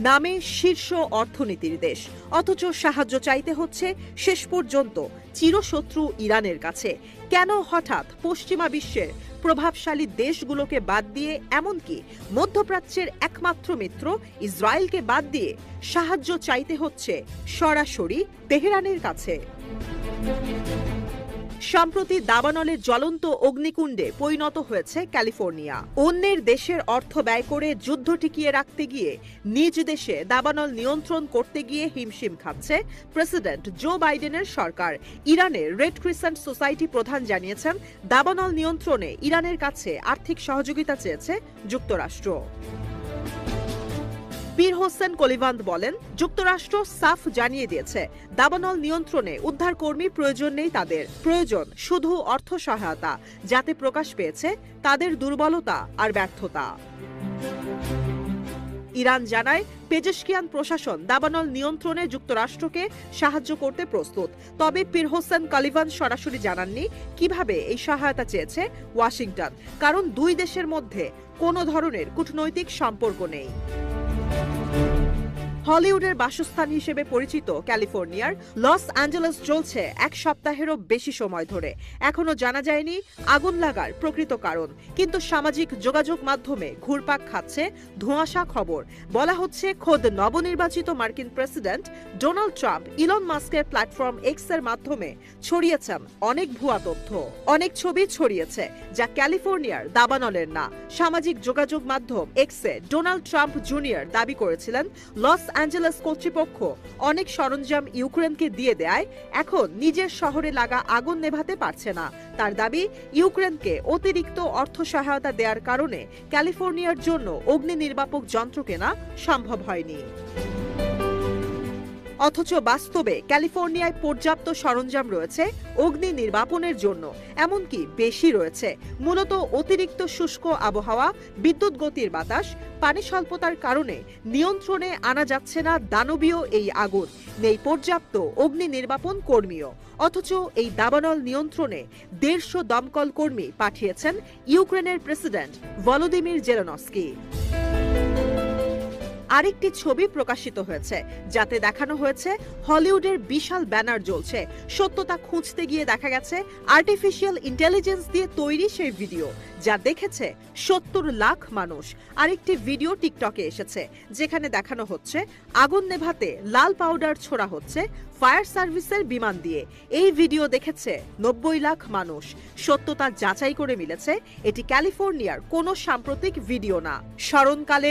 নামে শীর্ষ অর্থনীতির দেশ, অথচ সাহায্য চাইতে হচ্ছে শেষ পর্যন্ত চিরশত্রু ইরানের কাছে। কেন হঠাৎ পশ্চিমা বিশ্বের প্রভাবশালী দেশগুলোকে বাদ দিয়ে, এমনকি মধ্যপ্রাচ্যের একমাত্র মিত্র ইসরায়েলকে বাদ দিয়ে সাহায্য চাইতে হচ্ছে সরাসরি তেহরানের কাছে? সম্প্রতি দাবানলের জ্বলন্ত অগ্নিকুণ্ডে পরিণত হয়েছে ক্যালিফোর্নিয়া। অন্যের দেশের অর্থ ব্যয় করে যুদ্ধ টিকিয়ে রাখতে গিয়ে নিজ দেশে দাবানল নিয়ন্ত্রণ করতে গিয়ে হিমশিম খাচ্ছে প্রেসিডেন্ট জো বাইডেনের সরকার। ইরানের রেড ক্রিসেন্ট সোসাইটি প্রধান জানিয়েছেন, দাবানল নিয়ন্ত্রণে ইরানের কাছে আর্থিক সহযোগিতা চেয়েছে যুক্তরাষ্ট্র। পীর হোসেন কলিভান্দ বলেন, যুক্তরাষ্ট্র সাফ জানিয়ে দিয়েছে দাবানল নিয়ন্ত্রণে উদ্ধারকর্মী প্রয়োজন নেই, তাদের প্রয়োজন শুধু অর্থ সহায়তা, যাতে প্রকাশ পেয়েছে তাদের দুর্বলতা আর ব্যর্থতা। ইরান জানায়, পেজেশকিয়ান প্রশাসন দাবানল নিয়ন্ত্রণে যুক্তরাষ্ট্রকে সাহায্য করতে প্রস্তুত। তবে পীর হোসেন কালিভান সরাসরি জানাননি কিভাবে এই সহায়তা চেয়েছে ওয়াশিংটন, কারণ দুই দেশের মধ্যে কোনো ধরনের কূটনৈতিক সম্পর্ক নেই। হলিউডের বাসস্থান হিসেবে পরিচিত ক্যালিফোর্নিয়ার লস অ্যাঞ্জেলেস চলছে এক সপ্তাহেরও বেশি সময় ধরে। এখনো জানা যায়নি আগুন লাগার প্রকৃত কারণ, কিন্তু সামাজিক যোগাযোগ মাধ্যমে ঘুরপাক খাচ্ছে ধোঁয়াশা খবর। বলা হচ্ছে, খোদ নবনির্বাচিত মার্কিন প্রেসিডেন্ট ডোনাল্ড ট্রাম্প ইলন মাস্কের প্ল্যাটফর্ম এক্স এর মাধ্যমে ছড়িয়েছেন অনেক ভুয়া তথ্য। অনেক ছবি ছড়িয়েছে যা ক্যালিফোর্নিয়ার দাবানলের না। সামাজিক যোগাযোগ মাধ্যম এক্সে ডোনাল্ড ট্রাম্প জুনিয়র দাবি করেছিলেন, লস অ্যাঞ্জেলেস কর্তৃপক্ষ অনেক সরঞ্জাম ইউক্রেনকে দিয়ে দেয়, এখন নিজের শহরে লাগা আগুন নেভাতে পারছে না। তার দাবি, ইউক্রেনকে অতিরিক্ত অর্থ সহায়তা দেওয়ার কারণে ক্যালিফোর্নিয়ার জন্য অগ্নি নির্বাপক যন্ত্র কেনা সম্ভব হয়নি। অথচ বাস্তবে ক্যালিফোর্নিয়ায় পর্যাপ্ত সরঞ্জাম রয়েছে অগ্নি নির্বাপনের জন্য, এমনকি বেশি রয়েছে। মূলত অতিরিক্ত শুষ্ক আবহাওয়া, বিদ্যুৎ গতির বাতাস, পানি স্বল্পতার কারণে নিয়ন্ত্রণে আনা যাচ্ছে না দানবীয় এই আগুন। নেই পর্যাপ্ত অগ্নি নির্বাপন কর্মীও। অথচ এই দাবানল নিয়ন্ত্রণে 150 দমকল কর্মী পাঠিয়েছেন ইউক্রেনের প্রেসিডেন্ট ভলোদিমির জেলেনস্কি। আরেকটি ছবি প্রকাশিত হয়েছে, যাতে দেখানো হয়েছে হলিউডের বিশাল ব্যানার জ্বলছে। সত্যতা খুঁজতে গিয়ে দেখা গেছে আর্টিফিশিয়াল ইন্টেলিজেন্স দিয়ে তৈরি সেই ভিডিও, যা দেখেছে 70 লাখ মানুষ। আরেকটি ভিডিও টিকটকে এসেছে, যেখানে দেখানো হচ্ছে আগুন নেভাতে লাল পাউডার ছোড়া হচ্ছে ফায়ার সার্ভিসের বিমান দিয়ে। এই ভিডিও দেখেছে 90 লাখ মানুষ। সত্যতা যাচাই করে মিলেছে এটি ক্যালিফোর্নিয়ার কোনো সাম্প্রতিক ভিডিও না। স্মরণকালে